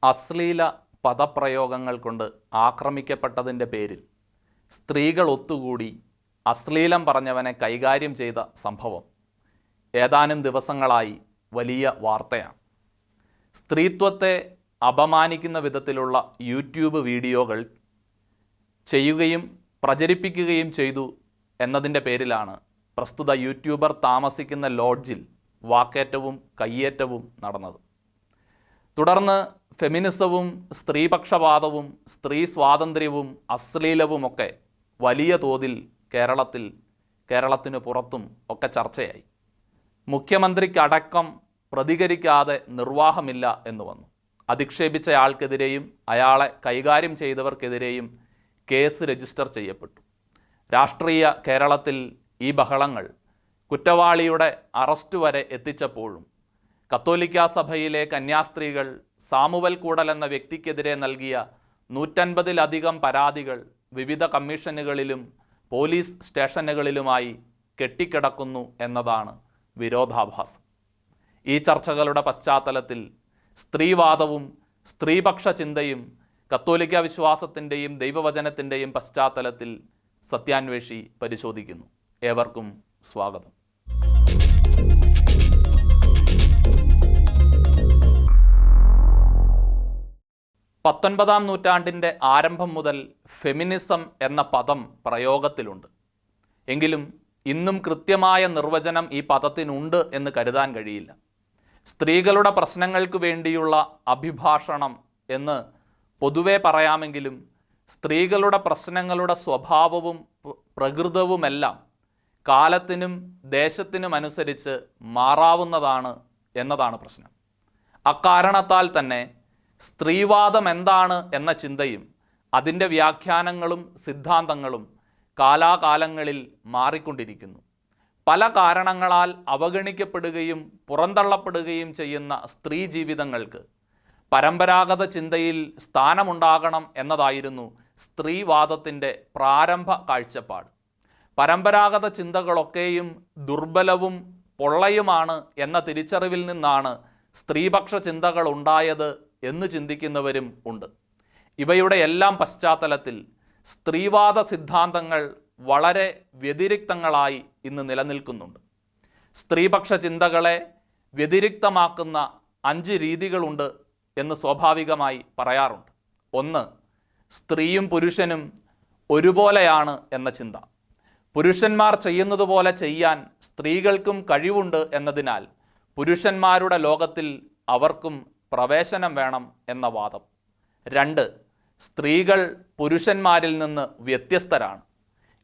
അശ്ലീല പദപ്രയോഗങ്ങൾ കൊണ്ട് ആക്രമിക്കപ്പെട്ടതിൻ്റെ പേരിൽ സ്ത്രീകൾ ഒത്തുകൂടി അശ്ലീലം പറഞ്ഞവനെ കൈകാര്യം ചെയ്ത സംഭവം ഏതാനും ദിവസങ്ങളായി വലിയ വാർത്തയാണ്. സ്ത്രീത്വത്തെ അപമാനിക്കുന്ന വിധത്തിലുള്ള യൂട്യൂബ് വീഡിയോകൾ ചെയ്യുകയും പ്രചരിപ്പിക്കുകയും ചെയ്തു എന്നതിൻ്റെ പേരിലാണ് പ്രസ്തുത യൂട്യൂബർ താമസിക്കുന്ന ലോഡ്ജിൽ വാക്കേറ്റവും കയ്യേറ്റവും നടന്നത്. തുടർന്ന് ഫെമിനിസവും സ്ത്രീപക്ഷപാതവും സ്ത്രീ സ്വാതന്ത്ര്യവും അശ്ലീലവുമൊക്കെ വലിയ തോതിൽ കേരളത്തിനു പുറത്തും ഒക്കെ ചർച്ചയായി. മുഖ്യമന്ത്രിക്കടക്കം പ്രതികരിക്കാതെ നിർവാഹമില്ല എന്ന് വന്നു. അധിക്ഷേപിച്ചയാൾക്കെതിരെയും അയാളെ കൈകാര്യം ചെയ്തവർക്കെതിരെയും കേസ് രജിസ്റ്റർ ചെയ്യപ്പെട്ടു. രാഷ്ട്രീയ കേരളത്തിൽ ഈ ബഹളങ്ങൾ കുറ്റവാളിയുടെ അറസ്റ്റ് വരെ എത്തിച്ചപ്പോഴും കത്തോലിക്കാ സഭയിലെ കന്യാസ്ത്രീകൾ സാമുവൽ കൂടൽ എന്ന വ്യക്തിക്കെതിരെ നൽകിയ 150-ലധികം പരാതികൾ വിവിധ കമ്മീഷനുകളിലും പോലീസ് സ്റ്റേഷനുകളിലുമായി കെട്ടിക്കിടക്കുന്നു എന്നതാണ് വിരോധാഭാസം. ഈ ചർച്ചകളുടെ പശ്ചാത്തലത്തിൽ സ്ത്രീവാദവും സ്ത്രീപക്ഷ ചിന്തയും കത്തോലിക്ക വിശ്വാസത്തിൻ്റെയും ദൈവവചനത്തിൻ്റെയും പശ്ചാത്തലത്തിൽ സത്യാന്വേഷി പരിശോധിക്കുന്നു. ഏവർക്കും സ്വാഗതം. പത്തൊൻപതാം നൂറ്റാണ്ടിൻ്റെ ആരംഭം മുതൽ ഫെമിനിസം എന്ന പദം പ്രയോഗത്തിലുണ്ട്. എങ്കിലും ഇന്നും കൃത്യമായ നിർവചനം ഈ പദത്തിനുണ്ട് എന്ന് കരുതാൻ കഴിയില്ല. സ്ത്രീകളുടെ പ്രശ്നങ്ങൾക്ക് വേണ്ടിയുള്ള അഭിഭാഷണം എന്ന് പൊതുവെ പറയാമെങ്കിലും സ്ത്രീകളുടെ പ്രശ്നങ്ങളുടെ സ്വഭാവവും പ്രകൃതവുമെല്ലാം കാലത്തിനും ദേശത്തിനുമനുസരിച്ച് മാറാവുന്നതാണ് എന്നതാണ് പ്രശ്നം. അക്കാരണത്താൽ തന്നെ സ്ത്രീവാദം എന്താണ് എന്ന ചിന്തയും അതിൻ്റെ വ്യാഖ്യാനങ്ങളും സിദ്ധാന്തങ്ങളും കാലാകാലങ്ങളിൽ മാറിക്കൊണ്ടിരിക്കുന്നു. പല കാരണങ്ങളാൽ അവഗണിക്കപ്പെടുകയും പുറന്തള്ളപ്പെടുകയും ചെയ്യുന്ന സ്ത്രീ ജീവിതങ്ങൾക്ക് പരമ്പരാഗത ചിന്തയിൽ സ്ഥാനമുണ്ടാകണം എന്നതായിരുന്നു സ്ത്രീവാദത്തിൻ്റെ പ്രാരംഭ കാഴ്ചപ്പാട്. പരമ്പരാഗത ചിന്തകളൊക്കെയും ദുർബലവും പൊള്ളയുമാണ് എന്ന തിരിച്ചറിവിൽ നിന്നാണ് സ്ത്രീപക്ഷ ചിന്തകൾ ഉണ്ടായത് എന്ന് ചിന്തിക്കുന്നവരും ഉണ്ട്. ഇവയുടെ എല്ലാം പശ്ചാത്തലത്തിൽ സ്ത്രീവാദ സിദ്ധാന്തങ്ങൾ വളരെ വ്യതിരിക്തങ്ങളായി ഇന്ന് നിലനിൽക്കുന്നുണ്ട്. സ്ത്രീപക്ഷ ചിന്തകളെ വ്യതിരിക്തമാക്കുന്ന 5 രീതികളുണ്ട് എന്ന് സ്വാഭാവികമായി പറയാറുണ്ട്. 1. സ്ത്രീയും പുരുഷനും ഒരുപോലെയാണ് എന്ന ചിന്ത. പുരുഷന്മാർ ചെയ്യുന്നത് പോലെ ചെയ്യാൻ സ്ത്രീകൾക്കും കഴിവുണ്ട് എന്നതിനാൽ പുരുഷന്മാരുടെ ലോകത്തിൽ അവർക്കും പ്രവേശനം വേണം എന്ന വാദം. 2. സ്ത്രീകൾ പുരുഷന്മാരിൽ നിന്ന് വ്യത്യസ്തരാണ്.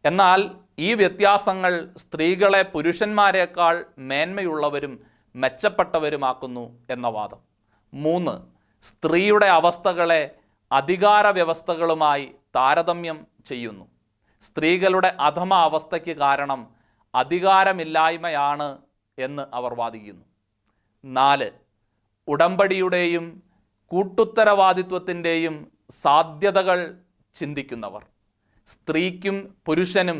എന്നാൽ ഈ വ്യത്യാസങ്ങൾ സ്ത്രീകളെ പുരുഷന്മാരെക്കാൾ മേന്മയുള്ളവരും മെച്ചപ്പെട്ടവരുമാക്കുന്നു എന്ന വാദം. 3. സ്ത്രീയുടെ അവസ്ഥകളെ അധികാര വ്യവസ്ഥകളുമായി താരതമ്യം ചെയ്യുന്നു. സ്ത്രീകളുടെ അധമ അവസ്ഥയ്ക്ക് കാരണം അധികാരമില്ലായ്മയാണ് എന്ന് അവർ വാദിക്കുന്നു. 4. ഉടമ്പടിയുടെയും കൂട്ടുത്തരവാദിത്വത്തിൻ്റെയും സാധ്യതകൾ ചിന്തിക്കുന്നവർ. സ്ത്രീക്കും പുരുഷനും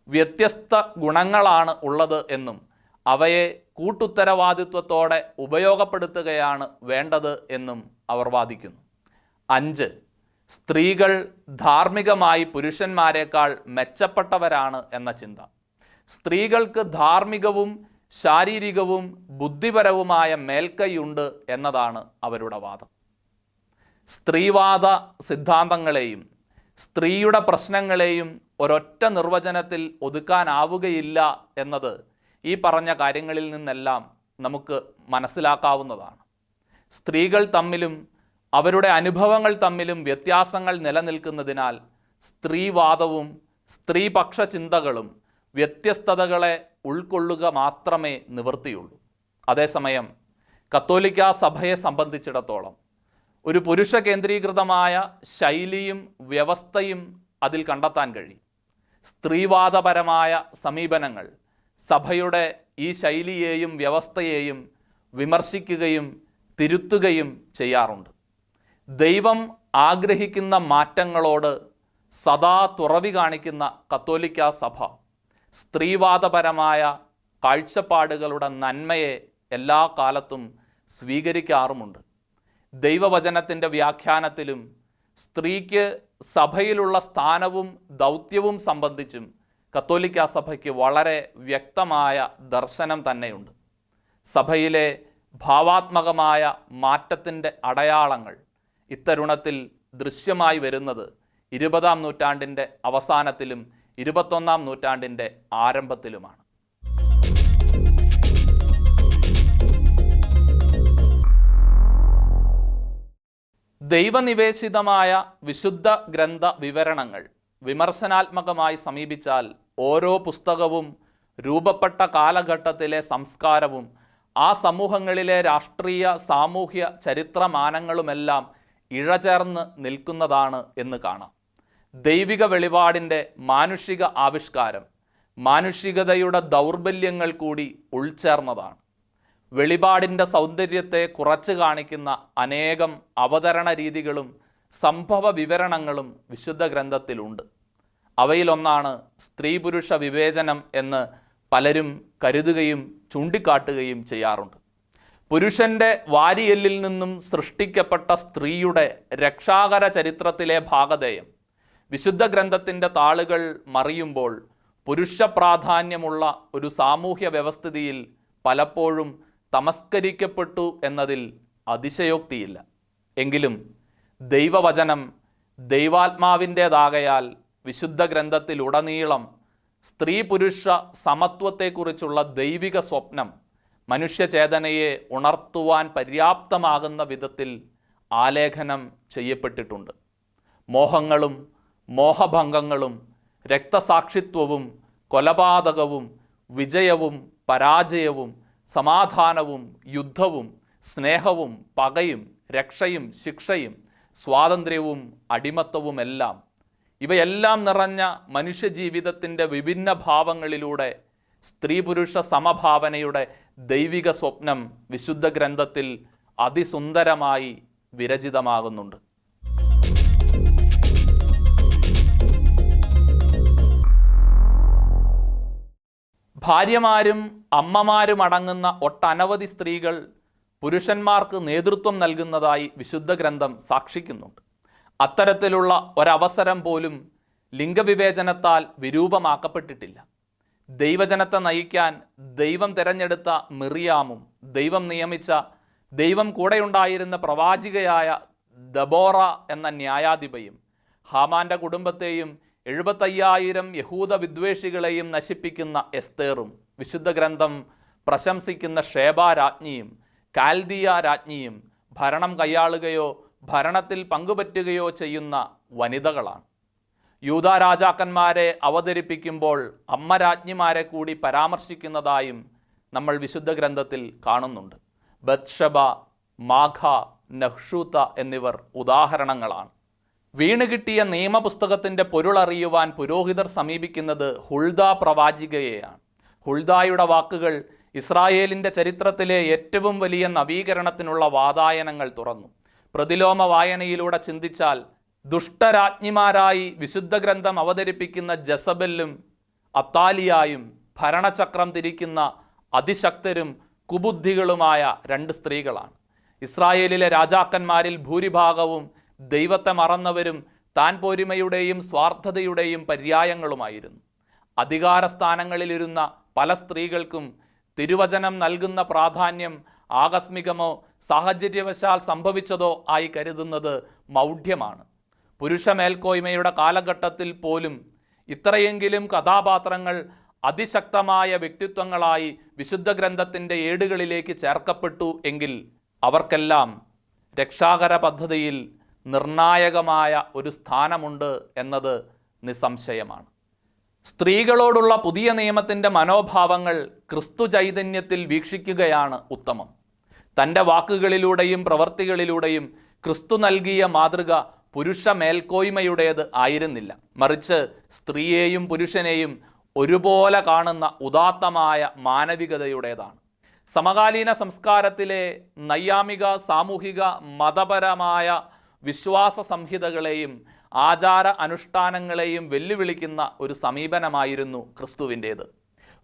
വ്യത്യസ്ത ഗുണങ്ങളാണ് ഉള്ളത് എന്നും അവയെ കൂട്ടുത്തരവാദിത്വത്തോടെ ഉപയോഗപ്പെടുത്തുകയാണ് വേണ്ടത് എന്നും അവർ വാദിക്കുന്നു. 5. സ്ത്രീകൾ ധാർമ്മികമായി പുരുഷന്മാരെക്കാൾ മെച്ചപ്പെട്ടവരാണ് എന്ന ചിന്ത. സ്ത്രീകൾക്ക് ധാർമ്മികവും ശാരീരികവും ബുദ്ധിപരവുമായ മേൽക്കൈയുണ്ട് എന്നതാണ് അവരുടെ വാദം. സ്ത്രീവാദ സിദ്ധാന്തങ്ങളെയും സ്ത്രീയുടെ പ്രശ്നങ്ങളെയും ഒരൊറ്റ നിർവചനത്തിൽ ഒതുക്കാനാവുകയില്ല എന്നത് ഈ പറഞ്ഞ കാര്യങ്ങളിൽ നിന്നെല്ലാം നമുക്ക് മനസ്സിലാക്കാവുന്നതാണ്. സ്ത്രീകൾ തമ്മിലും അവരുടെ അനുഭവങ്ങൾ തമ്മിലും വ്യത്യാസങ്ങൾ നിലനിൽക്കുന്നതിനാൽ സ്ത്രീവാദവും സ്ത്രീപക്ഷ ചിന്തകളും വ്യത്യസ്തതകളെ ഉൾക്കൊള്ളുക മാത്രമേ നിവൃത്തിയുള്ളൂ. അതേസമയം കത്തോലിക്കാ സഭയെ സംബന്ധിച്ചിടത്തോളം ഒരു പുരുഷ കേന്ദ്രീകൃതമായ ശൈലിയും വ്യവസ്ഥയും അതിൽ കണ്ടെത്താൻ കഴിയും. സ്ത്രീവാദപരമായ സമീപനങ്ങൾ സഭയുടെ ഈ ശൈലിയെയും വ്യവസ്ഥയെയും വിമർശിക്കുകയും തിരുത്തുകയും ചെയ്യാറുണ്ട്. ദൈവം ആഗ്രഹിക്കുന്ന മാറ്റങ്ങളോട് സദാ തുറവി കാണിക്കുന്ന കത്തോലിക്കാ സഭ സ്ത്രീവാദപരമായ കാഴ്ചപ്പാടുകളുടെ നന്മയെ എല്ലാ കാലത്തും സ്വീകരിക്കാറുമുണ്ട്. ദൈവവചനത്തിൻ്റെ വ്യാഖ്യാനത്തിലും സ്ത്രീക്ക് സഭയിലുള്ള സ്ഥാനവും ദൗത്യവും സംബന്ധിച്ചും കത്തോലിക്കാ സഭയ്ക്ക് വളരെ വ്യക്തമായ ദർശനം തന്നെയുണ്ട്. സഭയിലെ ഭാവാത്മകമായ മാറ്റത്തിൻ്റെ അടയാളങ്ങൾ ഇത്തരുണത്തിൽ ദൃശ്യമായി വരുന്നത് 20-ാം നൂറ്റാണ്ടിൻ്റെ അവസാനത്തിലും 21-ാം നൂറ്റാണ്ടിൻ്റെ ആരംഭത്തിലുമാണ്. ദൈവനിവേശിതമായ വിശുദ്ധ ഗ്രന്ഥ വിവരണങ്ങൾ വിമർശനാത്മകമായി സമീപിച്ചാൽ ഓരോ പുസ്തകവും രൂപപ്പെട്ട കാലഘട്ടത്തിലെ സംസ്കാരവും ആ സമൂഹങ്ങളിലെ രാഷ്ട്രീയ, സാമൂഹ്യ, ചരിത്രമാനങ്ങളുമെല്ലാം ഇഴചേർന്ന് നിൽക്കുന്നതാണ് എന്ന് കാണാം. ദൈവിക വെളിപാടിൻ്റെ മാനുഷിക ആവിഷ്കാരം മാനുഷികതയുടെ ദൗർബല്യങ്ങൾ കൂടി ഉൾച്ചേർന്നതാണ്. വെളിപാടിൻ്റെ സൗന്ദര്യത്തെ കുറച്ച് കാണിക്കുന്ന അനേകം അവതരണ രീതികളും സംഭവ വിവരണങ്ങളും വിശുദ്ധ ഗ്രന്ഥത്തിലുണ്ട്. അവയിലൊന്നാണ് സ്ത്രീ പുരുഷ വിവേചനം എന്ന് പലരും കരുതുകയും ചൂണ്ടിക്കാട്ടുകയും ചെയ്യാറുണ്ട്. പുരുഷൻ്റെ വാരിയെല്ലിൽ നിന്നും സൃഷ്ടിക്കപ്പെട്ട സ്ത്രീയുടെ രക്ഷാകര ചരിത്രത്തിലെ ഭാഗധേയം വിശുദ്ധ ഗ്രന്ഥത്തിൻ്റെ താളുകൾ മറിയുമ്പോൾ പുരുഷ പ്രാധാന്യമുള്ള ഒരു സാമൂഹ്യ വ്യവസ്ഥിതിയിൽ പലപ്പോഴും തമസ്കരിക്കപ്പെട്ടു എന്നതിൽ അതിശയോക്തിയില്ല. എങ്കിലും ദൈവവചനം ദൈവാത്മാവിൻ്റേതാകയാൽ വിശുദ്ധ ഗ്രന്ഥത്തിലുടനീളം സ്ത്രീ പുരുഷ സമത്വത്തെക്കുറിച്ചുള്ള ദൈവിക സ്വപ്നം മനുഷ്യചേതനയെ ഉണർത്തുവാൻ പര്യാപ്തമാകുന്ന വിധത്തിൽ ആലേഖനം ചെയ്യപ്പെട്ടിട്ടുണ്ട്. മോഹങ്ങളും മോഹഭംഗങ്ങളും രക്തസാക്ഷിത്വവും കൊലപാതകവും വിജയവും പരാജയവും സമാധാനവും യുദ്ധവും സ്നേഹവും പകയും രക്ഷയും ശിക്ഷയും സ്വാതന്ത്ര്യവും അടിമത്തവുമെല്ലാം ഇവയെല്ലാം നിറഞ്ഞ മനുഷ്യജീവിതത്തിൻ്റെ വിഭിന്ന ഭാവങ്ങളിലൂടെ സ്ത്രീ പുരുഷ സമഭാവനയുടെ ദൈവിക സ്വപ്നം വിശുദ്ധ ഗ്രന്ഥത്തിൽ അതിസുന്ദരമായി വിരചിതമാകുന്നുണ്ട്. ഭാര്യമാരും അമ്മമാരും അടങ്ങുന്ന ഒട്ടനവധി സ്ത്രീകൾ പുരുഷന്മാർക്ക് നേതൃത്വം നൽകുന്നതായി വിശുദ്ധ ഗ്രന്ഥം സാക്ഷിക്കുന്നുണ്ട്. അത്തരത്തിലുള്ള ഒരവസരം പോലും ലിംഗവിവേചനത്താൽ വിരൂപമാക്കപ്പെട്ടിട്ടില്ല. ദൈവജനത്തെ നയിക്കാൻ ദൈവം തിരഞ്ഞെടുത്ത മിറിയാമും ദൈവം നിയമിച്ച ദൈവം കൂടെയുണ്ടായിരുന്ന പ്രവാചികയായ ദബോറ എന്ന ന്യായാധിപയും ഹാമാൻ്റെ കുടുംബത്തെയും 75,000 യഹൂദ വിദ്വേഷികളെയും നശിപ്പിക്കുന്ന എസ്തേറും വിശുദ്ധ ഗ്രന്ഥം പ്രശംസിക്കുന്ന ഷേബ രാജ്ഞിയും കാൽദിയ രാജ്ഞിയും ഭരണം കൈയാളുകയോ ഭരണത്തിൽ പങ്കുപറ്റുകയോ ചെയ്യുന്ന വനിതകളാണ്. യൂദാ രാജാക്കന്മാരെ അവതരിപ്പിക്കുമ്പോൾ അമ്മ രാജ്ഞിമാരെ കൂടി പരാമർശിക്കുന്നതായും നമ്മൾ വിശുദ്ധ ഗ്രന്ഥത്തിൽ കാണുന്നുണ്ട്. ബത്ഷബ, മാഖ, നഹ്ഷൂത്ത എന്നിവർ ഉദാഹരണങ്ങളാണ്. വീണുകിട്ടിയ നിയമപുസ്തകത്തിൻ്റെ പൊരുളറിയുവാൻ പുരോഹിതർ സമീപിക്കുന്നത് ഹുൽദ പ്രവാചികയെയാണ്. ഹുൽദായുടെ വാക്കുകൾ ഇസ്രായേലിൻ്റെ ചരിത്രത്തിലെ ഏറ്റവും വലിയ നവീകരണത്തിനുള്ള വാതായനങ്ങൾ തുറന്നു. പ്രതിലോമ വായനയിലൂടെ ചിന്തിച്ചാൽ ദുഷ്ടരാജ്ഞിമാരായി വിശുദ്ധ ഗ്രന്ഥം അവതരിപ്പിക്കുന്ന ജസബെല്ലും അത്താലിയായും ഭരണചക്രം തിരിക്കുന്ന അതിശക്തരും കുബുദ്ധികളുമായ 2 സ്ത്രീകളാണ്. ഇസ്രായേലിലെ രാജാക്കന്മാരിൽ ഭൂരിഭാഗവും ദൈവത്തെ മറന്നവരും താൻ പോരിമയുടെയും സ്വാർത്ഥതയുടെയും പര്യായങ്ങളുമായിരുന്നു. അധികാരസ്ഥാനങ്ങളിലിരുന്ന പല സ്ത്രീകൾക്കും തിരുവചനം നൽകുന്ന പ്രാധാന്യം ആകസ്മികമോ സാഹചര്യവശാൽ സംഭവിച്ചതോ ആയി കരുതുന്നത് മൗഢ്യമാണ്. പുരുഷ മേൽക്കോയ്മയുടെ കാലഘട്ടത്തിൽ പോലും ഇത്രയെങ്കിലും കഥാപാത്രങ്ങൾ അതിശക്തമായ വ്യക്തിത്വങ്ങളായി വിശുദ്ധ ഗ്രന്ഥത്തിൻ്റെ ഏടുകളിലേക്ക് ചേർക്കപ്പെട്ടു എങ്കിൽ അവർക്കെല്ലാം രക്ഷാകര പദ്ധതിയിൽ നിർണായകമായ ഒരു സ്ഥാനമുണ്ട് എന്നത് നിസ്സംശയമാണ്. സ്ത്രീകളോടുള്ള പുതിയ നിയമത്തിൻ്റെ മനോഭാവങ്ങൾ ക്രിസ്തു ചൈതന്യത്തിൽ വീക്ഷിക്കുകയാണ് ഉത്തമം. തൻ്റെ വാക്കുകളിലൂടെയും പ്രവൃത്തികളിലൂടെയും ക്രിസ്തു നൽകിയ മാതൃക പുരുഷ മേൽക്കോയ്മയുടേത് ആയിരുന്നില്ല. മറിച്ച് സ്ത്രീയെയും പുരുഷനെയും ഒരുപോലെ കാണുന്ന ഉദാത്തമായ മാനവികതയുടേതാണ്. സമകാലീന സംസ്കാരത്തിലെ നൈയാമിക, സാമൂഹിക, മതപരമായ വിശ്വാസ സംഹിതകളെയും ആചാര അനുഷ്ഠാനങ്ങളെയും വെല്ലുവിളിക്കുന്ന ഒരു സമീപനമായിരുന്നു ക്രിസ്തുവിൻ്റേത്.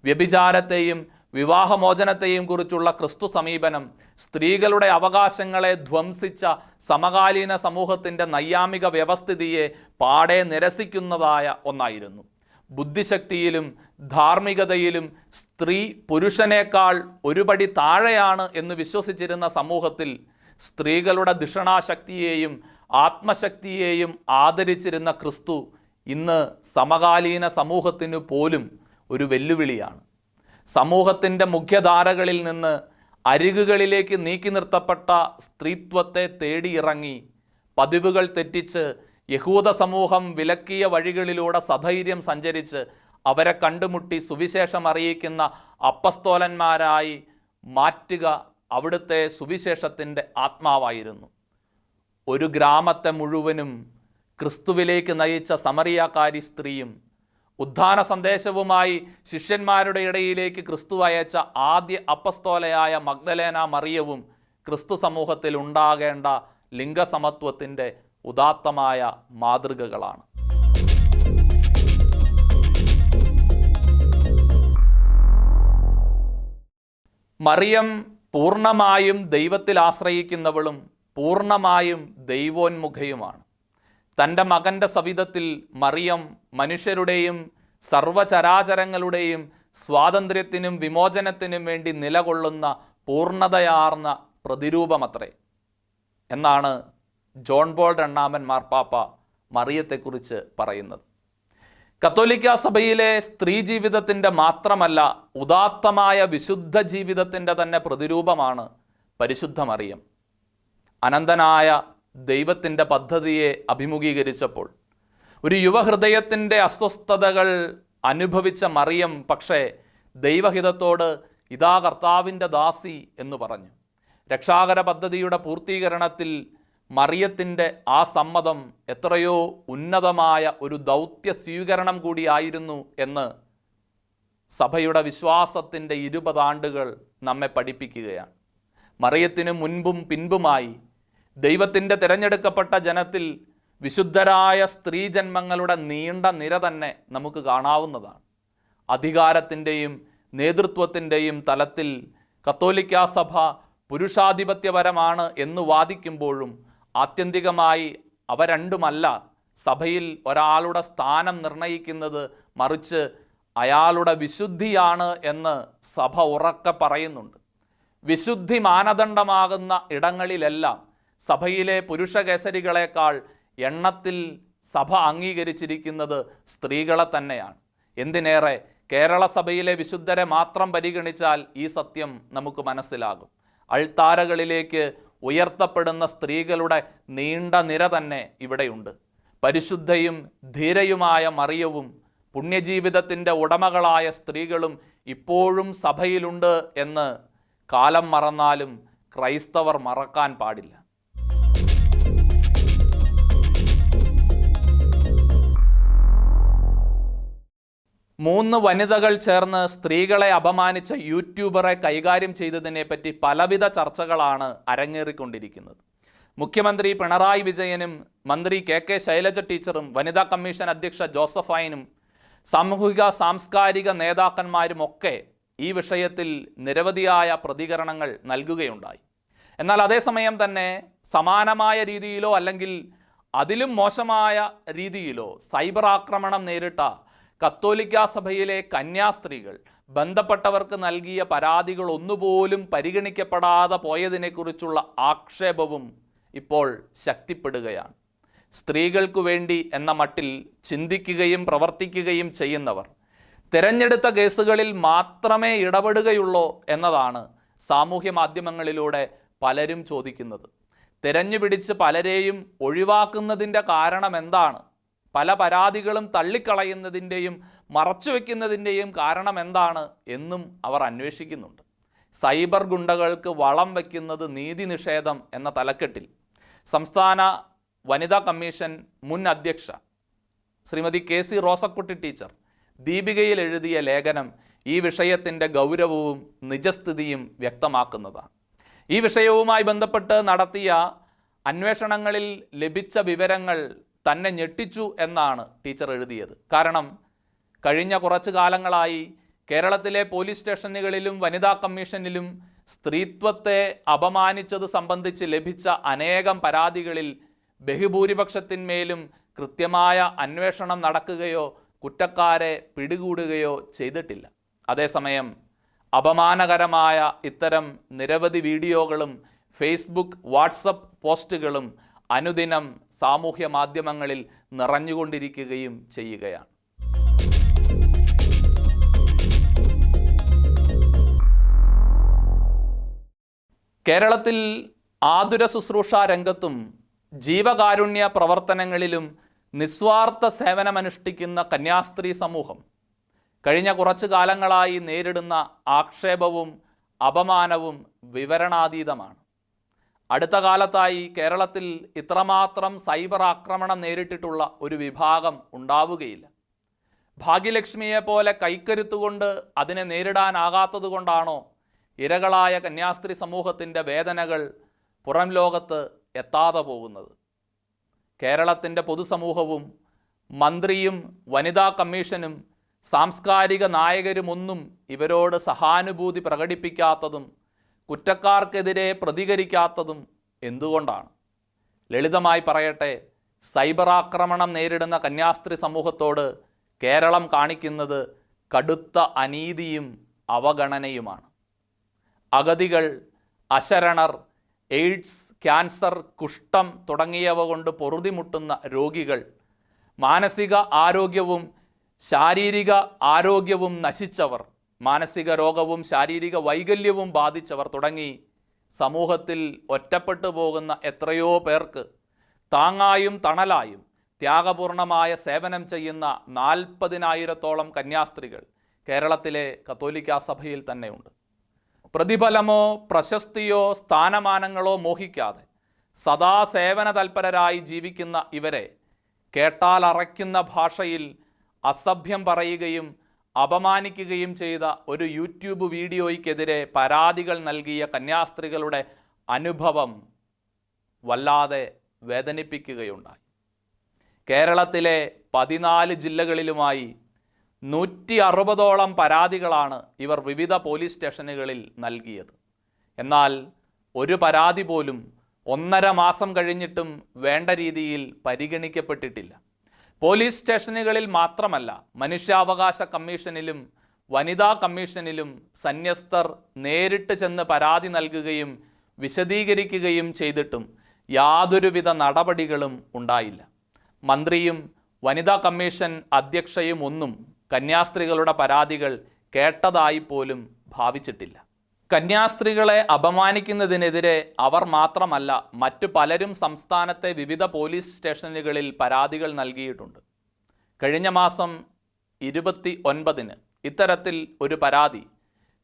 വ്യഭിചാരത്തെയും വിവാഹമോചനത്തെയും കുറിച്ചുള്ള ക്രിസ്തു സമീപനം സ്ത്രീകളുടെ അവകാശങ്ങളെ ധ്വംസിച്ച സമകാലീന സമൂഹത്തിൻ്റെ നൈയാമിക വ്യവസ്ഥിതിയെ പാടെ നിരസിക്കുന്നതായ ഒന്നായിരുന്നു. ബുദ്ധിശക്തിയിലും ധാർമ്മികതയിലും സ്ത്രീ പുരുഷനേക്കാൾ ഒരുപടി താഴെയാണ് എന്ന് വിശ്വസിച്ചിരുന്ന സമൂഹത്തിൽ സ്ത്രീകളുടെ ധിഷണാശക്തിയെയും ആത്മശക്തിയെയും ആദരിച്ചിരുന്ന ക്രിസ്തു ഇന്ന് സമകാലീന സമൂഹത്തിനു പോലും ഒരു വെല്ലുവിളിയാണ്. സമൂഹത്തിൻ്റെ മുഖ്യധാരകളിൽ നിന്ന് അരികുകളിലേക്ക് നീക്കി നിർത്തപ്പെട്ട സ്ത്രീത്വത്തെ തേടിയിറങ്ങി പതിവുകൾ തെറ്റിച്ച് യഹൂദ സമൂഹം വിലക്കിയ വഴികളിലൂടെ സധൈര്യം സഞ്ചരിച്ച് അവരെ കണ്ടുമുട്ടി സുവിശേഷം അറിയിക്കുന്ന അപ്പസ്തോലന്മാരായി മാറ്റുക അവിടുത്തെ സുവിശേഷത്തിൻ്റെ ആത്മാവായിരുന്നു. ഒരു ഗ്രാമത്തെ മുഴുവനും ക്രിസ്തുവിലേക്ക് നയിച്ച സമറിയാക്കാരി സ്ത്രീയും ഉദ്ധാന സന്ദേശവുമായി ശിഷ്യന്മാരുടെ ഇടയിലേക്ക് ക്രിസ്തു അയച്ച ആദ്യ അപ്പസ്തോലയായ മഗ്ദലേന മറിയവും ക്രിസ്തു സമൂഹത്തിൽ ഉണ്ടാകേണ്ട ലിംഗസമത്വത്തിൻ്റെ ഉദാത്തമായ മാതൃകകളാണ്. മറിയം പൂർണ്ണമായും ദൈവത്തിൽ ആശ്രയിക്കുന്നവളും പൂർണ്ണമായും ദൈവോന്മുഖയുമാണ്. തൻ്റെ മകൻ്റെ സവിധത്തിൽ മറിയം മനുഷ്യരുടെയും സർവചരാചരങ്ങളുടെയും സ്വാതന്ത്ര്യത്തിനും വിമോചനത്തിനും വേണ്ടി നിലകൊള്ളുന്ന പൂർണ്ണതയാർന്ന പ്രതിരൂപമത്രേ എന്നാണ് ജോൺ പോൾ രണ്ടാമൻ മാർപ്പാപ്പ മറിയത്തെക്കുറിച്ച് പറയുന്നത്. കത്തോലിക്ക സഭയിലെ സ്ത്രീ ജീവിതത്തിൻ്റെ മാത്രമല്ല ഉദാത്തമായ വിശുദ്ധ ജീവിതത്തിൻ്റെ തന്നെ പ്രതിരൂപമാണ് പരിശുദ്ധ മറിയം. അനന്തനായ ദൈവത്തിൻ്റെ പദ്ധതിയെ അഭിമുഖീകരിച്ചപ്പോൾ ഒരു യുവഹൃദയത്തിൻ്റെ അസ്വസ്ഥതകൾ അനുഭവിച്ച മറിയം പക്ഷേ ദൈവഹിതത്തോട് ഇതാ കർത്താവിൻ്റെ ദാസി എന്ന് പറഞ്ഞു. രക്ഷാകര പദ്ധതിയുടെ പൂർത്തീകരണത്തിൽ മറിയത്തിൻ്റെ ആ സമ്മതം എത്രയോ ഉന്നതമായ ഒരു ദൗത്യ സ്വീകരണം കൂടിയായിരുന്നു എന്ന് സഭയുടെ വിശ്വാസത്തിൻ്റെ 20 ആണ്ടുകൾ നമ്മെ പഠിപ്പിക്കുകയാണ്. മറിയത്തിന് മുൻപും പിൻപുമായി ദൈവത്തിൻ്റെ തിരഞ്ഞെടുക്കപ്പെട്ട ജനത്തിൽ വിശുദ്ധരായ സ്ത്രീജന്മങ്ങളുടെ നീണ്ട നിര തന്നെ നമുക്ക് കാണാവുന്നതാണ്. അധികാരത്തിൻ്റെയും നേതൃത്വത്തിൻ്റെയും തലത്തിൽ കത്തോലിക്കാ സഭ പുരുഷാധിപത്യപരമാണ് എന്ന് വാദിക്കുമ്പോഴും ആത്യന്തികമായി അവ രണ്ടുമല്ല സഭയിൽ ഒരാളുടെ സ്ഥാനം നിർണയിക്കുന്നത്, മറിച്ച് അയാളുടെ വിശുദ്ധിയാണ് എന്ന് സഭ ഉറക്കെ പറയുന്നുണ്ട്. വിശുദ്ധി മാനദണ്ഡമാകുന്ന ഇടങ്ങളിലെല്ലാം സഭയിലെ പുരുഷകേസരികളെക്കാൾ എണ്ണത്തിൽ സഭ അംഗീകരിച്ചിരിക്കുന്നത് സ്ത്രീകളെ തന്നെയാണ്. എന്തിനേറെ കേരള സഭയിലെ വിശുദ്ധരെ മാത്രം പരിഗണിച്ചാൽ ഈ സത്യം നമുക്ക് മനസ്സിലാകും. അൾത്താരകളിലേക്ക് ഉയർത്തപ്പെടുന്ന സ്ത്രീകളുടെ നീണ്ട നിര തന്നെ ഇവിടെയുണ്ട്. പരിശുദ്ധയും ധീരയുമായ മറിയവും പുണ്യജീവിതത്തിൻ്റെ ഉടമകളായ സ്ത്രീകളും ഇപ്പോഴും സഭയിലുണ്ട് എന്ന് കാലം മറന്നാലും ക്രൈസ്തവർ മറക്കാൻ പാടില്ല. മൂന്ന് വനിതകൾ ചേർന്ന് സ്ത്രീകളെ അപമാനിച്ച യൂട്യൂബറെ കൈകാര്യം ചെയ്തതിനെപ്പറ്റി പലവിധ ചർച്ചകളാണ് അരങ്ങേറിക്കൊണ്ടിരിക്കുന്നത്. മുഖ്യമന്ത്രി പിണറായി വിജയനും മന്ത്രി കെ ശൈലജ ടീച്ചറും വനിതാ കമ്മീഷൻ അധ്യക്ഷ ജോസഫൈനും സാമൂഹിക സാംസ്കാരിക നേതാക്കന്മാരുമൊക്കെ ഈ വിഷയത്തിൽ നിരവധിയായ പ്രതികരണങ്ങൾ നൽകുകയുണ്ടായി. എന്നാൽ അതേസമയം തന്നെ സമാനമായ രീതിയിലോ അല്ലെങ്കിൽ അതിലും മോശമായ രീതിയിലോ സൈബർ ആക്രമണം നേരിട്ട കത്തോലിക്കാ സഭയിലെ കന്യാസ്ത്രീകൾ ബന്ധപ്പെട്ടവർക്ക് നൽകിയ പരാതികൾ ഒന്നുപോലും പരിഗണിക്കപ്പെടാതെ പോയതിനെക്കുറിച്ചുള്ള ആക്ഷേപവും ഇപ്പോൾ ശക്തിപ്പെടുകയാണ്. സ്ത്രീകൾക്കു വേണ്ടി എന്ന മട്ടിൽ ചിന്തിക്കുകയും പ്രവർത്തിക്കുകയും ചെയ്യുന്നവർ തിരഞ്ഞെടുത്ത കേസുകളിൽ മാത്രമേ ഇടപെടുകയുള്ളൂ എന്നതാണ് സാമൂഹ്യ മാധ്യമങ്ങളിലൂടെ പലരും ചോദിക്കുന്നത്. തിരഞ്ഞുപിടിച്ച് പലരെയും ഒഴിവാക്കുന്നതിൻ്റെ കാരണം എന്താണ്? പല പരാതികളും തള്ളിക്കളയുന്നതിൻ്റെയും മറച്ചുവെക്കുന്നതിൻ്റെയും കാരണം എന്താണ് എന്നും അവർ അന്വേഷിക്കുന്നുണ്ട്. സൈബർ ഗുണ്ടകൾക്ക് വളം വയ്ക്കുന്നത് നീതി നിഷേധം എന്ന തലക്കെട്ടിൽ സംസ്ഥാന വനിതാ കമ്മീഷൻ മുൻ അധ്യക്ഷ ശ്രീമതി KC റോസക്കുട്ടി ടീച്ചർ ദീപികയിൽ എഴുതിയ ലേഖനം ഈ വിഷയത്തിൻ്റെ ഗൗരവവും നിജസ്ഥിതിയും വ്യക്തമാക്കുന്നതാണ്. ഈ വിഷയവുമായി ബന്ധപ്പെട്ട് നടത്തിയ അന്വേഷണങ്ങളിൽ ലഭിച്ച വിവരങ്ങൾ തന്നെ ഞെട്ടിച്ചു എന്നാണ് ടീച്ചർ എഴുതിയത്. കാരണം കഴിഞ്ഞ കുറച്ചു കാലങ്ങളായി കേരളത്തിലെ പോലീസ് സ്റ്റേഷനുകളിലും വനിതാ കമ്മീഷനിലും സ്ത്രീത്വത്തെ അപമാനിച്ചത് സംബന്ധിച്ച് ലഭിച്ച അനേകം പരാതികളിൽ ബഹുഭൂരിപക്ഷത്തിന്മേലും കൃത്യമായ അന്വേഷണം നടക്കുകയോ കുറ്റക്കാരെ പിടികൂടുകയോ ചെയ്തിട്ടില്ല. അതേസമയം അപമാനകരമായ ഇത്തരം നിരവധി വീഡിയോകളും ഫേസ്ബുക്ക്, വാട്സപ്പ് പോസ്റ്റുകളും അനുദിനം സാമൂഹ്യ മാധ്യമങ്ങളിൽ നിറഞ്ഞുകൊണ്ടിരിക്കുകയും ചെയ്യുകയാണ്. കേരളത്തിൽ ആതുര ശുശ്രൂഷ രംഗത്തും ജീവകാരുണ്യ പ്രവർത്തനങ്ങളിലും നിസ്വാർത്ഥ സേവനമനുഷ്ഠിക്കുന്ന കന്യാസ്ത്രീ സമൂഹം കഴിഞ്ഞ കുറച്ചു കാലങ്ങളായി നേരിടുന്ന ആക്ഷേപവും അപമാനവും വിവരണാതീതമാണ്. അടുത്ത കാലത്തായി കേരളത്തിൽ ഇത്രമാത്രം സൈബർ ആക്രമണം നേരിട്ടിട്ടുള്ള ഒരു വിഭാഗം ഉണ്ടാവുകയില്ല. ഭാഗ്യലക്ഷ്മിയെപ്പോലെ കൈക്കരുത്തുകൊണ്ട് അതിനെ നേരിടാനാകാത്തതുകൊണ്ടാണോ ഇരകളായ കന്യാസ്ത്രീ സമൂഹത്തിൻ്റെ വേദനകൾ പുറം ലോകത്ത് എത്താതെ പോകുന്നത്? കേരളത്തിൻ്റെ പൊതുസമൂഹവും മന്ത്രിയും വനിതാ കമ്മീഷനും സാംസ്കാരിക നായകരുമൊന്നും ഇവരോട് സഹാനുഭൂതി പ്രകടിപ്പിക്കാത്തതും കുറ്റക്കാർക്കെതിരെ പ്രതികരിക്കാത്തതും എന്തുകൊണ്ടാണ്? ലളിതമായി പറയട്ടെ, സൈബർ ആക്രമണം നേരിടുന്ന കന്യാസ്ത്രീ സമൂഹത്തോട് കേരളം കാണിക്കുന്നത് കടുത്ത അനീതിയും അവഗണനയുമാണ്. അഗതികൾ, അശരണർ, എയ്ഡ്സ്, ക്യാൻസർ, കുഷ്ഠം തുടങ്ങിയവ കൊണ്ട് പൊറുതിമുട്ടുന്ന രോഗികൾ, മാനസിക ആരോഗ്യവും ശാരീരിക ആരോഗ്യവും നശിച്ചവർ, മാനസിക രോഗവും ശാരീരിക വൈകല്യവും ബാധിച്ചവർ തുടങ്ങി സമൂഹത്തിൽ ഒറ്റപ്പെട്ടു പോകുന്ന എത്രയോ പേർക്ക് താങ്ങായും തണലായും ത്യാഗപൂർണമായ സേവനം ചെയ്യുന്ന 40,000-ഓളം കന്യാസ്ത്രീകൾ കേരളത്തിലെ കത്തോലിക്കാ സഭയിൽ തന്നെയുണ്ട്. പ്രതിഫലമോ പ്രശസ്തിയോ സ്ഥാനമാനങ്ങളോ മോഹിക്കാതെ സദാ സേവന തൽപരരായി ജീവിക്കുന്ന ഇവരെ കേട്ടാൽ അറയ്ക്കുന്ന ഭാഷയിൽ അസഭ്യം പറയുകയും അപമാനിക്കുകയും ചെയ്ത ഒരു യൂട്യൂബ് വീഡിയോയ്ക്കെതിരെ പരാതികൾ നൽകിയ കന്യാസ്ത്രീകളുടെ അനുഭവം വല്ലാതെ വേദനിപ്പിക്കുകയുണ്ടായി. കേരളത്തിലെ 14 ജില്ലകളിലുമായി 160ഓളം പരാതികളാണ് ഇവർ വിവിധ പോലീസ് സ്റ്റേഷനുകളിൽ നൽകിയത്. എന്നാൽ ഒരു പരാതി പോലും 1.5 മാസം കഴിഞ്ഞിട്ടും വേണ്ട രീതിയിൽ പരിഗണിക്കപ്പെട്ടിട്ടില്ല. പോലീസ് സ്റ്റേഷനുകളിൽ മാത്രമല്ല, മനുഷ്യാവകാശ കമ്മീഷനിലും വനിതാ കമ്മീഷനിലും സന്യസ്തർ നേരിട്ട് ചെന്ന് പരാതി നൽകുകയും വിശദീകരിക്കുകയും ചെയ്തിട്ടും യാതൊരുവിധ നടപടികളും ഉണ്ടായില്ല. മന്ത്രിയും വനിതാ കമ്മീഷൻ അധ്യക്ഷയും ഒന്നും കന്യാസ്ത്രീകളുടെ പരാതികൾ കേട്ടതായി പോലും ഭാവിച്ചിട്ടില്ല. കന്യാസ്ത്രീകളെ അപമാനിക്കുന്നതിനെതിരെ അവർ മാത്രമല്ല, മറ്റു പലരും സംസ്ഥാനത്തെ വിവിധ പോലീസ് സ്റ്റേഷനുകളിൽ പരാതികൾ നൽകിയിട്ടുണ്ട്. കഴിഞ്ഞ മാസം 29-ന് ഇത്തരത്തിൽ ഒരു പരാതി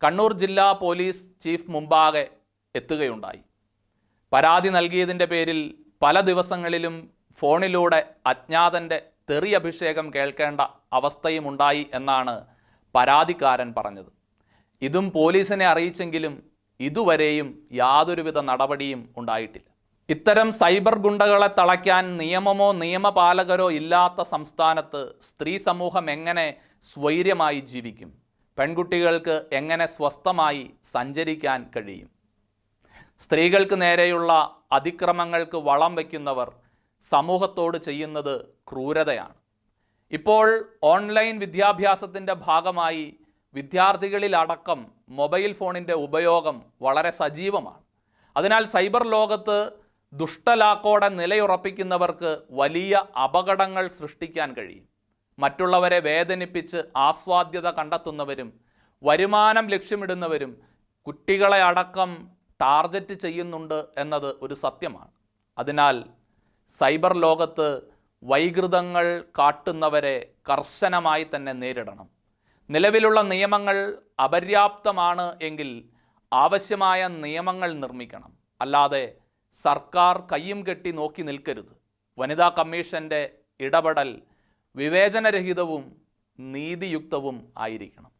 കണ്ണൂർ ജില്ലാ പോലീസ് ചീഫ് മുമ്പാകെ എത്തുകയുണ്ടായി. പരാതി നൽകിയതിൻ്റെ പേരിൽ പല ദിവസങ്ങളിലും ഫോണിലൂടെ അജ്ഞാതൻ്റെ തെറി അഭിഷേകം കേൾക്കേണ്ട അവസ്ഥയുമുണ്ടായി എന്നാണ് പരാതിക്കാരൻ പറഞ്ഞത്. ഇതും പോലീസിനെ അറിയിച്ചെങ്കിലും ഇതുവരെയും യാതൊരുവിധ നടപടിയും ഉണ്ടായിട്ടില്ല. ഇത്തരം സൈബർ ഗുണ്ടകളെ തളയ്ക്കാൻ നിയമമോ നിയമപാലകരോ ഇല്ലാത്ത സംസ്ഥാനത്ത് സ്ത്രീ സമൂഹം എങ്ങനെ സ്വൈര്യമായി ജീവിക്കും? പെൺകുട്ടികൾക്ക് എങ്ങനെ സ്വസ്ഥമായി സഞ്ചരിക്കാൻ കഴിയും? സ്ത്രീകൾക്ക് നേരെയുള്ള അതിക്രമങ്ങൾക്ക് വളം വയ്ക്കുന്നവർ സമൂഹത്തോട് ചെയ്യുന്നത് ക്രൂരതയാണ്. ഇപ്പോൾ ഓൺലൈൻ വിദ്യാഭ്യാസത്തിൻ്റെ ഭാഗമായി വിദ്യാർത്ഥികളിലടക്കം മൊബൈൽ ഫോണിൻ്റെ ഉപയോഗം വളരെ സജീവമാണ്. അതിനാൽ സൈബർ ലോകത്ത് ദുഷ്ടലാക്കോടെ നിലയുറപ്പിക്കുന്നവർക്ക് വലിയ അപകടങ്ങൾ സൃഷ്ടിക്കാൻ കഴിയും. മറ്റുള്ളവരെ വേദനിപ്പിച്ച് ആസ്വാദ്യത കണ്ടെത്തുന്നവരും വരുമാനം ലക്ഷ്യമിടുന്നവരും കുട്ടികളെ അടക്കം ടാർഗറ്റ് ചെയ്യുന്നുണ്ട് എന്നത് ഒരു സത്യമാണ്. അതിനാൽ സൈബർ ലോകത്ത് വൈകൃതങ്ങൾ കാട്ടുന്നവരെ കർശനമായി തന്നെ നേരിടണം. നിലവിലുള്ള നിയമങ്ങൾ അപര്യാപ്തമാണ് എങ്കിൽ ആവശ്യമായ നിയമങ്ങൾ നിർമ്മിക്കണം. അല്ലാതെ സർക്കാർ കയ്യും കെട്ടി നോക്കി നിൽക്കരുത്. വനിതാ കമ്മീഷൻ്റെ ഇടപെടൽ വിവേചനരഹിതവും നീതിയുക്തവും ആയിരിക്കണം.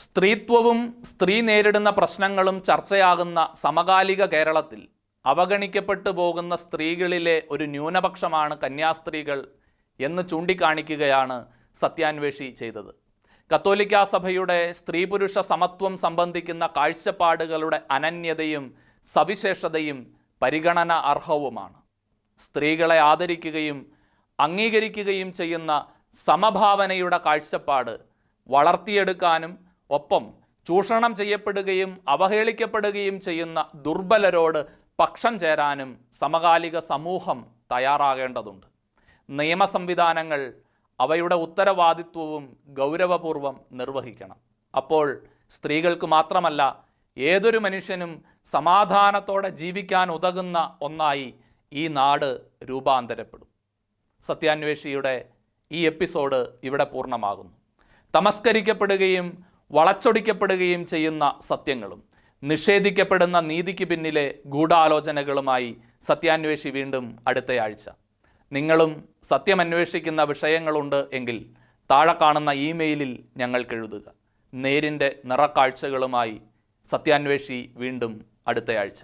സ്ത്രീത്വവും സ്ത്രീ നേരിടുന്ന പ്രശ്നങ്ങളും ചർച്ചയാകുന്ന സമകാലിക കേരളത്തിൽ അവഗണിക്കപ്പെട്ടു പോകുന്ന സ്ത്രീകളിലെ ഒരു ന്യൂനപക്ഷമാണ് കന്യാസ്ത്രീകൾ എന്ന് ചൂണ്ടിക്കാണിക്കുകയാണ് സത്യാന്വേഷി ചെയ്തത്. കത്തോലിക്കാ സഭയുടെ സ്ത്രീ പുരുഷ സമത്വം സംബന്ധിക്കുന്ന കാഴ്ചപ്പാടുകളുടെ അനന്യതയും സവിശേഷതയും പരിഗണന അർഹവുമാണ്. സ്ത്രീകളെ ആദരിക്കുകയും അംഗീകരിക്കുകയും ചെയ്യുന്ന സമഭാവനയുടെ കാഴ്ചപ്പാട് വളർത്തിയെടുക്കാനും ഒപ്പം ചൂഷണം ചെയ്യപ്പെടുകയും അവഹേളിക്കപ്പെടുകയും ചെയ്യുന്ന ദുർബലരോട് പക്ഷം ചേരാനും സമകാലിക സമൂഹം തയ്യാറാകേണ്ടതുണ്ട്. നിയമ സംവിധാനങ്ങൾ അവയുടെ ഉത്തരവാദിത്വവും ഗൗരവപൂർവം നിർവഹിക്കണം. അപ്പോൾ സ്ത്രീകൾക്ക് മാത്രമല്ല ഏതൊരു മനുഷ്യനും സമാധാനത്തോടെ ജീവിക്കാൻ ഉതകുന്ന ഒന്നായി ഈ നാട് രൂപാന്തരപ്പെടും. സത്യാന്വേഷിയുടെ ഈ എപ്പിസോഡ് ഇവിടെ പൂർണ്ണമാകുന്നു. തമസ്കരിക്കപ്പെടുകയും വളച്ചൊടിക്കപ്പെടുകയും ചെയ്യുന്ന സത്യങ്ങളും നിഷേധിക്കപ്പെടുന്ന നീതിക്ക് പിന്നിലെ ഗൂഢാലോചനകളുമായി സത്യാന്വേഷി വീണ്ടും അടുത്തയാഴ്ച. നിങ്ങളും സത്യമന്വേഷിക്കുന്ന വിഷയങ്ങളുണ്ട് എങ്കിൽ താഴെ കാണുന്ന ഇമെയിലിൽ ഞങ്ങൾക്ക് എഴുതുക. നേരിൻ്റെ നിറക്കാഴ്ചകളുമായി സത്യാന്വേഷി വീണ്ടും അടുത്തയാഴ്ച.